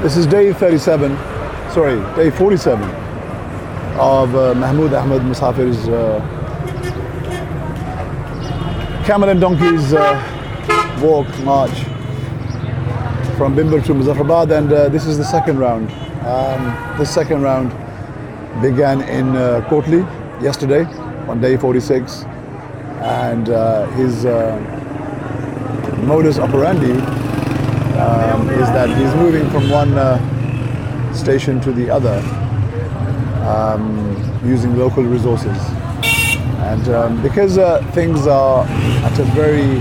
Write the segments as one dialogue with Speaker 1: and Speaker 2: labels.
Speaker 1: This is day 47, sorry, day 47 of Mahmood Ahmed Musafir's camel and donkeys walk, march from Bimber to Muzaffarabad, and this is the second round. This second round began in Kotli yesterday on day 46, and his modus operandi is that he's moving from one station to the other using local resources. And because things are at a very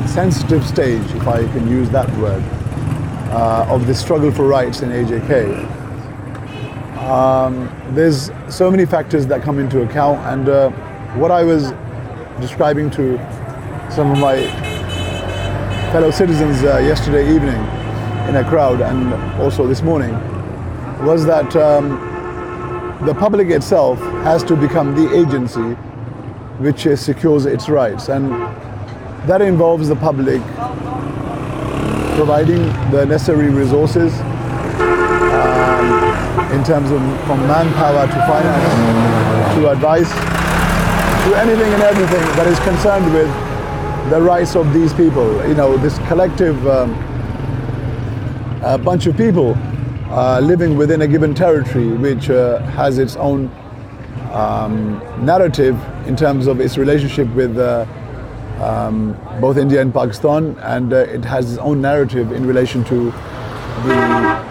Speaker 1: sensitive stage, if I can use that word, of the struggle for rights in AJK, there's so many factors that come into account, and what I was describing to some of my fellow citizens yesterday evening in a crowd, and also this morning, was that the public itself has to become the agency which secures its rights, and that involves the public providing the necessary resources in terms of from manpower to finance to advice to anything and everything that is concerned with the rights of these people. You know, this collective bunch of people living within a given territory which has its own narrative in terms of its relationship with both India and Pakistan, and it has its own narrative in relation to the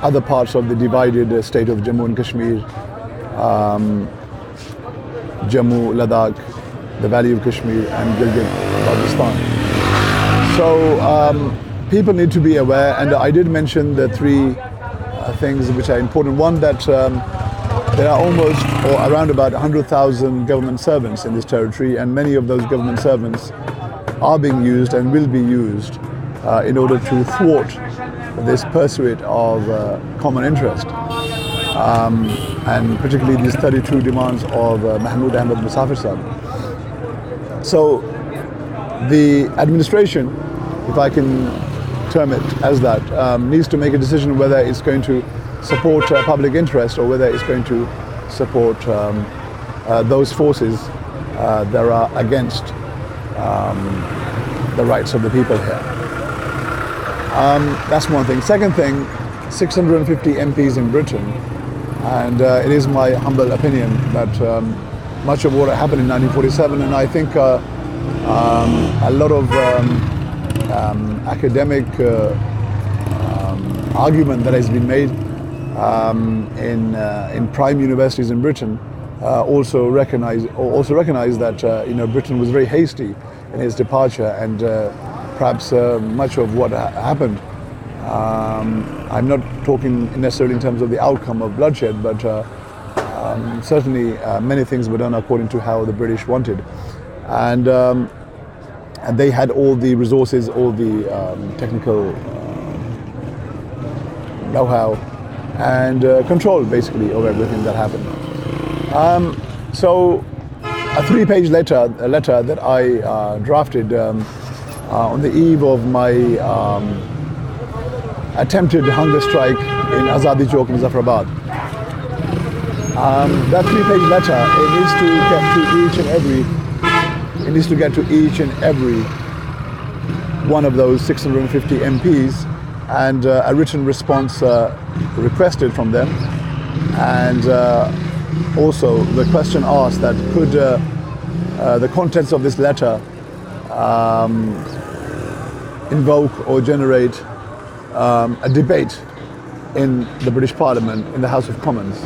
Speaker 1: other parts of the divided state of Jammu and Kashmir, Jammu, Ladakh, the Valley of Kashmir, and Gilgit-Baltistan. So people need to be aware, and I did mention the three things which are important. One, that there are almost or around about 100,000 government servants in this territory, and many of those government servants are being used and will be used in order to thwart this pursuit of common interest, and particularly these 32 demands of Mahmood Ahmed Musafir Sahib. So the administration, if I can term it as that, needs to make a decision whether it's going to support public interest or whether it's going to support those forces that are against the rights of the people here. That's one thing. Second thing, 650 MPs in Britain, and it is my humble opinion that much of what happened in 1947, and I think a lot of academic argument that has been made in prime universities in Britain also recognize that Britain was very hasty in its departure, and perhaps much of what happened, I'm not talking necessarily in terms of the outcome of bloodshed, but certainly many things were done according to how the British wanted, and they had all the resources, all the technical know-how and control basically of everything that happened. So a 3-page letter that I drafted on the eve of my attempted hunger strike in Azadi Chowk, Muzaffarabad. That 3-page letter, it needs to get to each and every one of those 650 MPs, and a written response requested from them, and also the question asked that could the contents of this letter invoke or generate a debate in the British Parliament, in the House of Commons,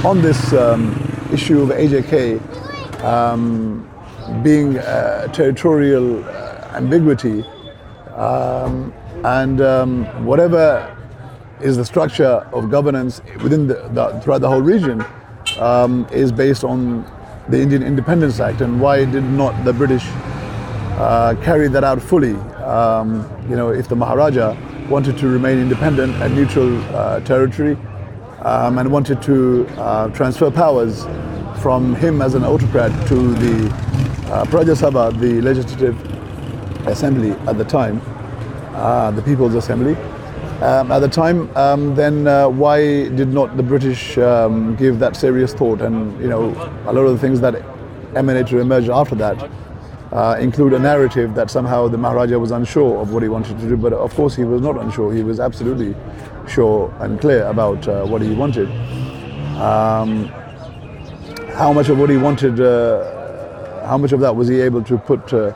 Speaker 1: on this issue of AJK being territorial ambiguity, and whatever is the structure of governance within throughout the whole region is based on the Indian Independence Act, and why did not the British carry that out fully? If the Maharajah wanted to remain independent and neutral territory, and wanted to transfer powers from him as an autocrat to the Praja Sabha, the legislative assembly at the time, the People's Assembly. At the time, then why did not the British give that serious thought? And a lot of the things that emanated or emerged after that include a narrative that somehow the Maharaja was unsure of what he wanted to do. But of course he was not unsure, he was absolutely sure and clear about what he wanted. How much of what he wanted, how much of that was he able to put to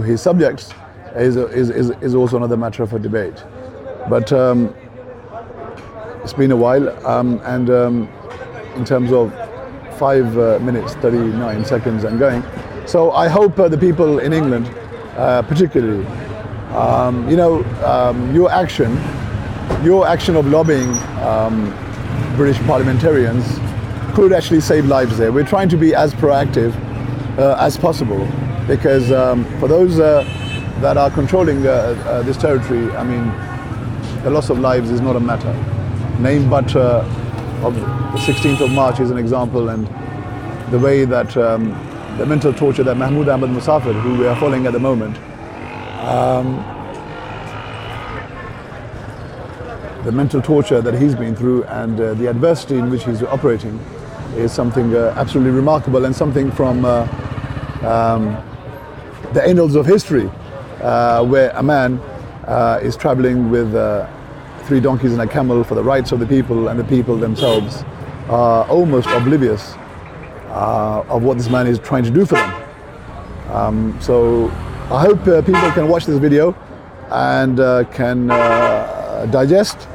Speaker 1: his subjects is also another matter of a debate. But it's been a while, and in terms of 5 minutes 39 seconds and going. So I hope the people in England, particularly, your action of lobbying British parliamentarians could actually save lives there. We're trying to be as proactive as possible, because for those that are controlling this territory, I mean, the loss of lives is not a matter. Name but of the 16th of March is an example, and the way that the mental torture that Mahmood Ahmed Musafir, who we are following at the moment, the mental torture that he's been through and the adversity in which he's operating is something absolutely remarkable, and something from the annals of history, where a man is traveling with 3 donkeys and a camel for the rights of the people, and the people themselves are almost oblivious of what this man is trying to do for them. So I hope people can watch this video and can digest,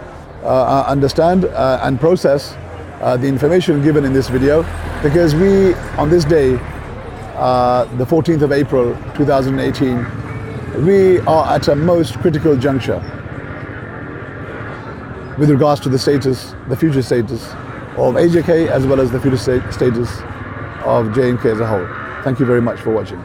Speaker 1: understand and process the information given in this video, because we, on this day, the 14th of April 2018, we are at a most critical juncture with regards to the status, the future status of AJK, as well as the future status of J&K as a whole. Thank you very much for watching.